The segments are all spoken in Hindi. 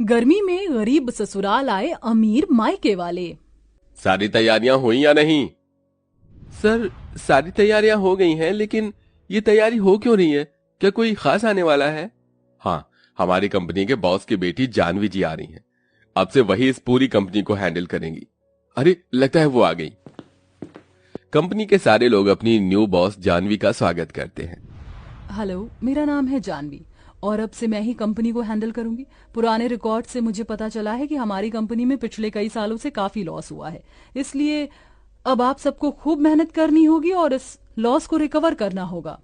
गर्मी में गरीब ससुराल आए अमीर मायके वाले। सारी तैयारियां हुई या नहीं? सर, सारी तैयारियां हो गई हैं, लेकिन ये तैयारी हो क्यों रही है? क्या कोई खास आने वाला है? हाँ, हमारी कंपनी के बॉस की बेटी जानवी जी आ रही हैं। अब से वही इस पूरी कंपनी को हैंडल करेंगी। अरे, लगता है वो आ गई। कंपनी के सारे लोग अपनी न्यू बॉस जानवी का स्वागत करते हैं। हेलो, मेरा नाम है जानवी और अब से मैं ही कंपनी को हैंडल करूंगी। पुराने रिकॉर्ड से मुझे पता चला है कि हमारी कंपनी में पिछले कई सालों से काफी लॉस हुआ है, इसलिए अब आप सबको खूब मेहनत करनी होगी और इस लॉस को रिकवर करना होगा।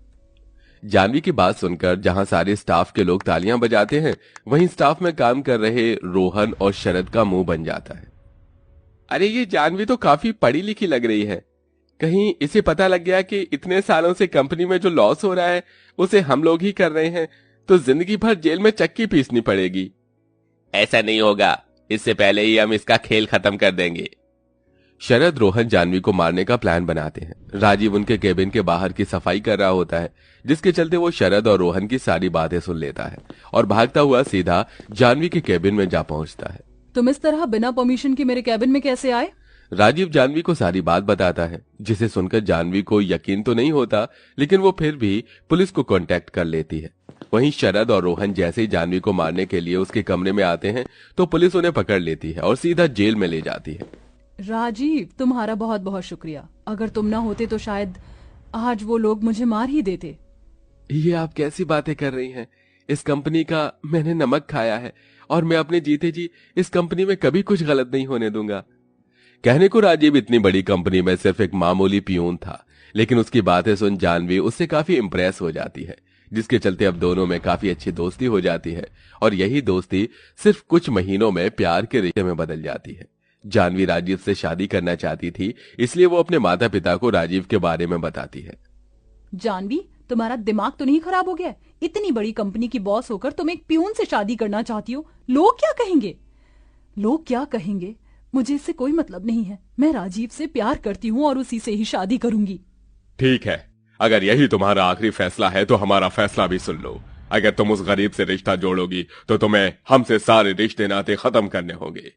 जानवी की बात सुनकर जहां सारे स्टाफ के लोग तालियां बजाते हैं, वहीं स्टाफ में काम कर रहे रोहन और शरद का मुंह बन जाता है। अरे, ये जानवी तो काफी पढ़ी लिखी लग रही है। कहीं इसे पता लग गया कि इतने सालों से कंपनी में जो लॉस हो रहा है उसे हम लोग ही कर रहे हैं, तो जिंदगी भर जेल में चक्की पीसनी पड़ेगी। ऐसा नहीं होगा, इससे पहले ही हम इसका खेल खत्म कर देंगे। शरद रोहन जानवी को मारने का प्लान बनाते हैं। राजीव उनके केबिन के बाहर की सफाई कर रहा होता है, जिसके चलते वो शरद और रोहन की सारी बातें सुन लेता है और भागता हुआ सीधा जानवी के केबिन में जा पहुंचता है। तुम इस तरह बिना परमिशन के मेरे केबिन में कैसे आए? राजीव जानवी को सारी बात बताता है, जिसे सुनकर जानवी को यकीन तो नहीं होता, लेकिन वो फिर भी पुलिस को कांटेक्ट कर लेती है। वहीं शरद और रोहन जैसे ही जानवी को मारने के लिए उसके कमरे में आते हैं, तो पुलिस उन्हें पकड़ लेती है और सीधा जेल में ले जाती है। राजीव, तुम्हारा बहुत बहुत शुक्रिया। अगर तुम ना होते तो शायद आज वो लोग मुझे मार ही देते। ये आप कैसी बातें कर रही हैं? इस कंपनी का मैंने नमक खाया है और मैं अपने जीते जी इस कंपनी में कभी कुछ गलत नहीं होने दूंगा। कहने को राजीव इतनी बड़ी कंपनी में सिर्फ एक मामूली पियून था, लेकिन उसकी बातें सुन जानवी उससे काफी इम्प्रेस हो जाती है, जिसके चलते अब दोनों में काफी अच्छी दोस्ती हो जाती है और यही दोस्ती सिर्फ कुछ महीनों में प्यार के रिश्ते में बदल जाती है। जानवी राजीव से शादी करना चाहती थी, इसलिए वो अपने माता पिता को राजीव के बारे में बताती है। जानवी, तुम्हारा दिमाग तो नहीं खराब हो गया? इतनी बड़ी कंपनी की बॉस होकर तुम एक पियून से शादी करना चाहती हो? लोग क्या कहेंगे? लोग क्या कहेंगे मुझे इससे कोई मतलब नहीं है। मैं राजीव से प्यार करती हूँ और उसी से ही शादी करूंगी। ठीक है, अगर यही तुम्हारा आखिरी फैसला है तो हमारा फैसला भी सुन लो। अगर तुम उस गरीब से रिश्ता जोड़ोगी तो तुम्हें हमसे सारे रिश्ते नाते खत्म करने होंगे।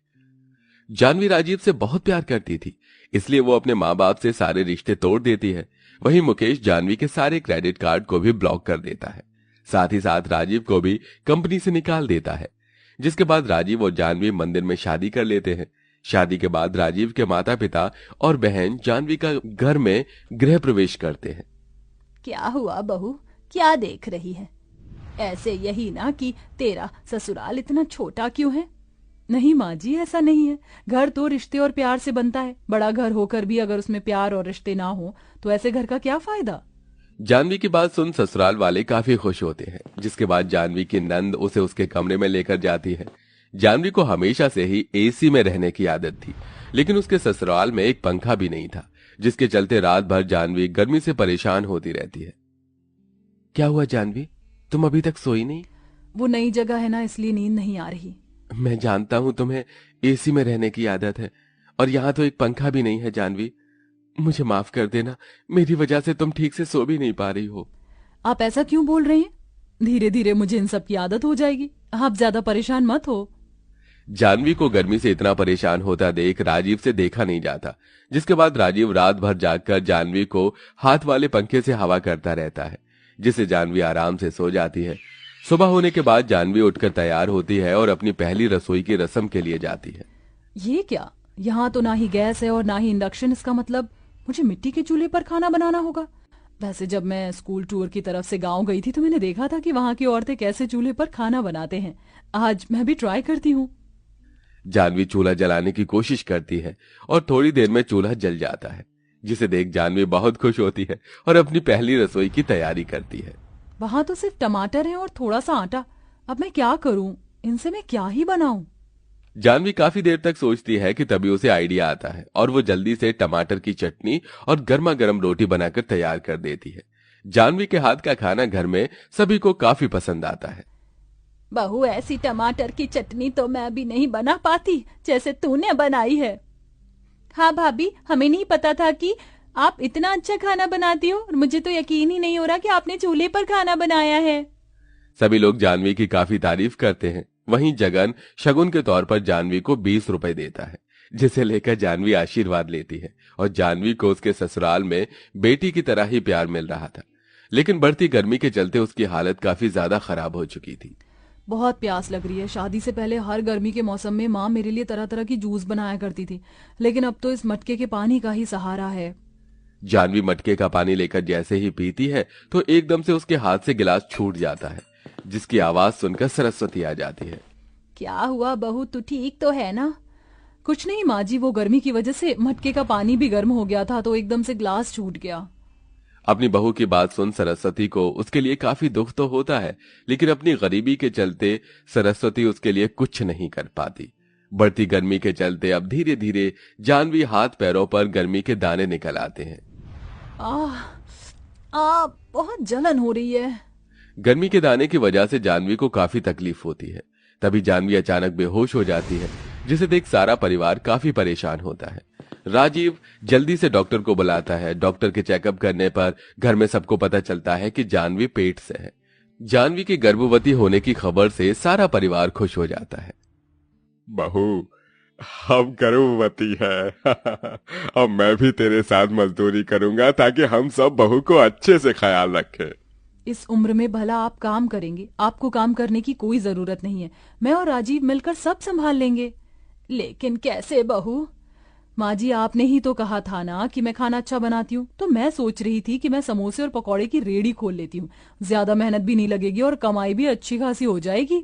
जानवी राजीव से बहुत प्यार करती थी, इसलिए वो अपने माँ बाप से सारे रिश्ते तोड़ देती है। वहीं मुकेश जानवी के सारे क्रेडिट कार्ड को भी ब्लॉक कर देता है, साथ ही साथ राजीव को भी कंपनी से निकाल देता है। जिसके बाद राजीव और जानवी मंदिर में शादी कर लेते हैं। शादी के बाद राजीव के माता पिता और बहन जानवी का घर में गृह प्रवेश करते हैं। क्या हुआ बहू, क्या देख रही है? ऐसे यही ना कि तेरा ससुराल इतना छोटा क्यों है? नहीं माँ जी, ऐसा नहीं है। घर तो रिश्ते और प्यार से बनता है। बड़ा घर होकर भी अगर उसमें प्यार और रिश्ते ना हो तो ऐसे घर का क्या फायदा? जानवी की बात सुन ससुराल वाले काफी खुश होते हैं। जिसके बाद जानवी की नंद उसे उसके कमरे में लेकर जाती है। जानवी को हमेशा से ही एसी में रहने की आदत थी, लेकिन उसके ससुराल में एक पंखा भी नहीं था, जिसके चलते रात भर जानवी गर्मी से परेशान होती रहती है। क्या हुआ जानवी, तुम अभी तक सोई नहीं? वो नई जगह है ना, इसलिए नींद नहीं आ रही। मैं जानता हूं तुम्हें एसी में रहने की आदत है, और यहाँ तो एक पंखा भी नहीं है। जानवी, मुझे माफ कर देना, मेरी वजह से तुम ठीक से सो भी नहीं पा रही हो। आप ऐसा क्यों बोल रहे हैं? धीरे धीरे मुझे इन सब की आदत हो जाएगी। आप ज्यादा परेशान मत हो। जानवी को गर्मी से इतना परेशान होता देख राजीव से देखा नहीं जाता। जिसके बाद राजीव रात भर जागकर जानवी को हाथ वाले पंखे से हवा करता रहता है, जिससे जानवी आराम से सो जाती है। सुबह होने के बाद जानवी उठकर तैयार होती है और अपनी पहली रसोई की रस्म के लिए जाती है। ये क्या? यहाँ तो ना ही गैस है और ना ही इंडक्शन। इसका मतलब मुझे मिट्टी के चूल्हे पर खाना बनाना होगा। वैसे जब मैं स्कूल टूर की तरफ से गांव गई थी तो मैंने देखा था कि वहाँ की औरतें कैसे चूल्हे पर खाना बनाते हैं। आज मैं भी ट्राई करती हूँ। जानवी चूल्हा जलाने की कोशिश करती है और थोड़ी देर में चूल्हा जल जाता है, जिसे देख जानवी बहुत खुश होती है और अपनी पहली रसोई की तैयारी करती है। वहाँ तो सिर्फ टमाटर है और थोड़ा सा आटा। अब मैं क्या करूँ? इनसे मैं क्या ही बनाऊं? जानवी काफी देर तक सोचती है कि तभी उसे आइडिया आता है और वो जल्दी से टमाटर की चटनी और गर्मा गर्म रोटी बनाकर तैयार कर देती है। जानवी के हाथ का खाना घर में सभी को काफी पसंद आता है। बहू, ऐसी टमाटर की चटनी तो मैं भी नहीं बना पाती जैसे तूने बनाई है। हाँ भाभी, हमें नहीं पता था कि आप इतना अच्छा खाना बनाती हो और मुझे तो यकीन ही नहीं हो रहा कि आपने चूल्हे पर खाना बनाया है। सभी लोग जानवी की काफी तारीफ करते हैं। वहीं जगन शगुन के तौर पर जानवी को 20 रुपए देता है, जिसे लेकर जानवी आशीर्वाद लेती है और जानवी को उसके ससुराल में बेटी की तरह ही प्यार मिल रहा था। लेकिन बढ़ती गर्मी के चलते उसकी हालत काफी ज्यादा खराब हो चुकी थी। बहुत प्यास लग रही है। शादी से पहले हर गर्मी के मौसम में माँ मेरे लिए तरह तरह की जूस बनाया करती थी, लेकिन अब तो इस मटके के पानी का ही सहारा है। जानवी मटके का पानी लेकर जैसे ही पीती है तो एकदम से उसके हाथ से गिलास छूट जाता है, जिसकी आवाज सुनकर सरस्वती आ जाती है। क्या हुआ बहू, तू ठीक तो है ना? कुछ नहीं माँ जी, वो गर्मी की वजह से मटके का पानी भी गर्म हो गया था तो एकदम से ग्लास छूट गया। अपनी बहू की बात सुन सरस्वती को उसके लिए काफी दुख तो होता है, लेकिन अपनी गरीबी के चलते सरस्वती उसके लिए कुछ नहीं कर पाती। बढ़ती गर्मी के चलते अब धीरे धीरे जानवी हाथ पैरों पर गर्मी के दाने निकल आते हैं। बहुत जलन हो रही है। गर्मी के दाने की वजह से जानवी को काफी तकलीफ होती है। तभी जानवी अचानक बेहोश हो जाती है, जिसे देख सारा परिवार काफी परेशान होता है। राजीव जल्दी से डॉक्टर को बुलाता है। डॉक्टर के चेकअप करने पर घर में सबको पता चलता है कि जानवी पेट से है। जानवी के गर्भवती होने की खबर से सारा परिवार खुश हो जाता है। बहू, हम गर्भवती है। अब मैं भी तेरे साथ मजदूरी करूंगा ताकि हम सब बहू को अच्छे से ख्याल रखें। इस उम्र में भला आप काम करेंगे? आपको काम करने की कोई जरूरत नहीं है। मैं और राजीव मिलकर सब संभाल लेंगे। लेकिन कैसे बहू? माँ जी, आपने ही तो कहा था ना कि मैं खाना अच्छा बनाती हूँ, तो मैं सोच रही थी कि मैं समोसे और पकौड़े की रेडी खोल लेती हूँ। ज्यादा मेहनत भी नहीं लगेगी और कमाई भी अच्छी खासी हो जाएगी।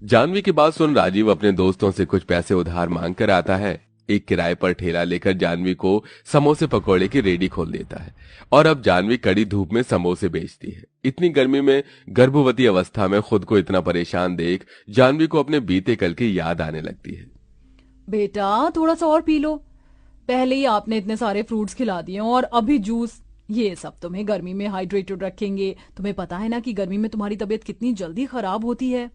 जानवी की बात सुन राजीव अपने दोस्तों से कुछ पैसे उधार मांग कर आता है। एक किराए पर ठेला लेकर जानवी को समोसे पकौड़े की रेडी खोल देता है और अब जानवी कड़ी धूप में समोसे बेचती है। इतनी गर्मी में गर्भवती अवस्था में खुद को इतना परेशान देख जानवी को अपने बीते कल की याद आने लगती है। बेटा, थोड़ा सा और पी लो। पहले ही आपने इतने सारे फ्रूट्स खिला दिए और अभी जूस। ये सब तुम्हें गर्मी में हाइड्रेटेड रखेंगे। तुम्हें पता है ना कि गर्मी में तुम्हारी तबीयत कितनी जल्दी खराब होती है।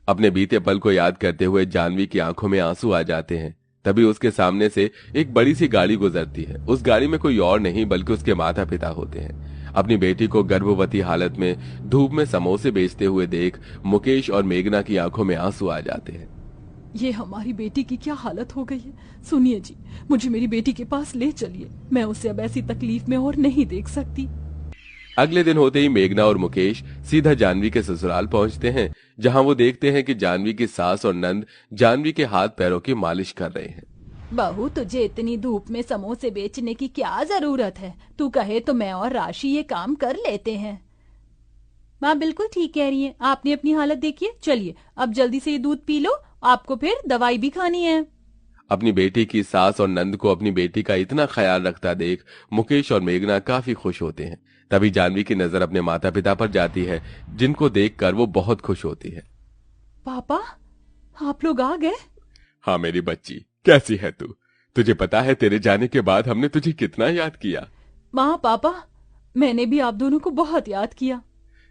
अपने बीते पल को याद करते हुए जानवी की आंखों में आंसू आ जाते हैं। तभी उसके सामने से एक बड़ी सी गाड़ी गुजरती है। उस गाड़ी में कोई और नहीं बल्कि उसके माता पिता होते हैं। अपनी बेटी को गर्भवती हालत में धूप में समोसे बेचते हुए देख मुकेश और मेघना की आंखों में आंसू आ जाते हैं। ये हमारी बेटी की क्या हालत हो गई है। सुनिए जी, मुझे मेरी बेटी के पास ले चलिए। मैं उसे अब ऐसी तकलीफ में और नहीं देख सकती। अगले दिन होते ही मेघना और मुकेश सीधा जानवी के ससुराल पहुंचते हैं, जहां वो देखते हैं कि जानवी की सास और नंद जानवी के हाथ पैरों की मालिश कर रहे हैं। बहू, तुझे इतनी धूप में समोसे बेचने की क्या जरूरत है? तू कहे तो मैं और राशि ये काम कर लेते हैं। माँ बिल्कुल ठीक कह रही है। आपने अपनी हालत देखिए। चलिए अब जल्दी से ये दूध पी लो, आपको फिर दवाई भी खानी है। अपनी बेटी की सास और नंद को अपनी बेटी का इतना ख्याल रखता देख मुकेश और मेघना काफी खुश होते हैं। तभी जानवी की नजर अपने माता पिता पर जाती है, जिनको देखकर वो बहुत खुश होती है। पापा, आप लोग आ गए? हाँ मेरी बच्ची, कैसी है तू? तुझे पता है तेरे जाने के बाद हमने तुझे कितना याद किया। माँ पापा, मैंने भी आप दोनों को बहुत याद किया।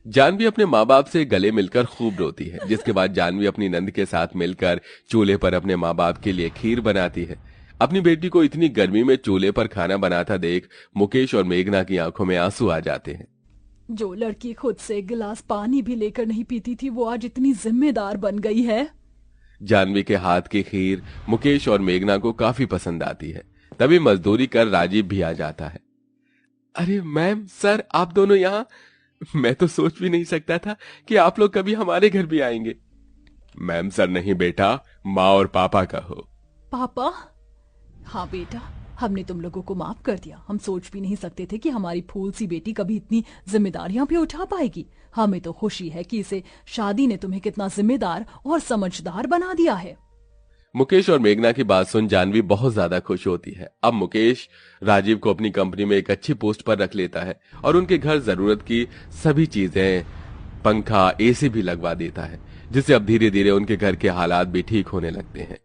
जानवी अपने माँ बाप से गले मिलकर खूब रोती है, जिसके बाद जानवी अपनी नंद के साथ मिलकर चूल्हे पर अपने माँ बाप के लिए खीर बनाती है। अपनी बेटी को इतनी गर्मी में चूल्हे पर खाना बनाता देख मुकेश और मेघना की आंखों में आंसू आ जाते हैं। जो लड़की खुद से एक गिलास पानी भी लेकर नहीं पीती थी, वो आज इतनी जिम्मेदार बन गई है। जानवी के हाथ की खीर मुकेश और मेघना को काफी पसंद आती है। तभी मजदूरी कर राजीव भी आ जाता है। अरे मैम, सर, आप दोनों यहाँ? मैं तो सोच भी नहीं सकता था कि आप लोग कभी हमारे घर भी आएंगे। मैम सर नहीं बेटा, माँ और पापा कहो। पापा? हाँ बेटा, हमने तुम लोगों को माफ कर दिया। हम सोच भी नहीं सकते थे कि हमारी फूल सी बेटी कभी इतनी जिम्मेदारियां भी उठा पाएगी। हमें तो खुशी है कि इसे शादी ने तुम्हें कितना जिम्मेदार और समझदार बना दिया है। मुकेश और मेघना की बात सुन जानवी बहुत ज्यादा खुश होती है। अब मुकेश राजीव को अपनी कंपनी में एक अच्छी पोस्ट पर रख लेता है और उनके घर जरूरत की सभी चीजें, पंखा, एसी भी लगवा देता है, जिससे अब धीरे धीरे उनके घर के हालात भी ठीक होने लगते हैं।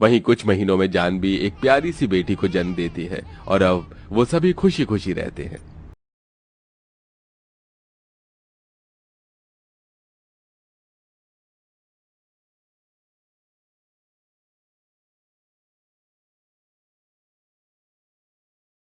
वहीं कुछ महीनों में जानवी एक प्यारी सी बेटी को जन्म देती है और अब वो सभी खुशी खुशी रहते हैं।